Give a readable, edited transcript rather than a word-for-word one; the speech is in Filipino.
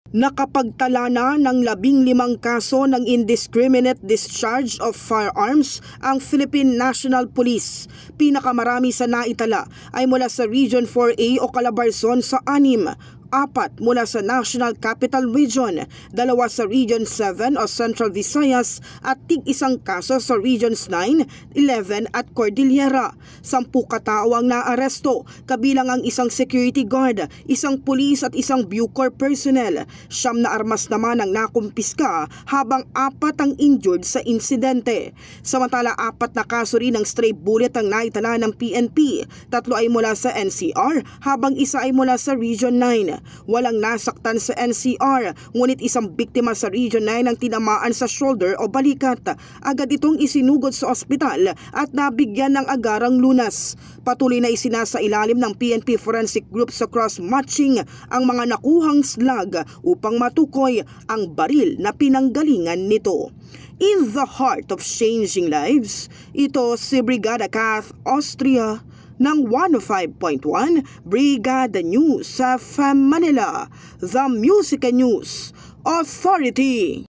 Nakapagtala na ng 15 kaso ng indiscriminate discharge of firearms ang Philippine National Police. Pinakamarami sa naitala ay mula sa Region 4A o Calabarzon sa 6, 4 mula sa National Capital Region, 2 sa Region 7 o Central Visayas at tig-1 kaso sa Regions 9, 11 at Cordillera. 10 katao ang naaresto, kabilang ang 1 security guard, 1 pulis at 1 Bucor personnel. 9 na armas naman ang nakumpiska habang 4 ang injured sa insidente. Samantala 4 na kaso rin ng stray bullet ang naitala ng PNP. 3 ay mula sa NCR habang 1 ay mula sa Region 9. Walang nasaktan sa NCR, ngunit 1 biktima sa Region 9 ang tinamaan sa shoulder o balikat. Agad itong isinugod sa ospital at nabigyan ng agarang lunas. Patuloy na isinasailalim ng PNP Forensic Group sa cross-matching ang mga nakuhang slag upang matukoy ang baril na pinanggalingan nito. In the heart of changing lives, ito si Brigada Kath Austria ng 105.1 Brigada News sa FM Manila, The Music and News Authority.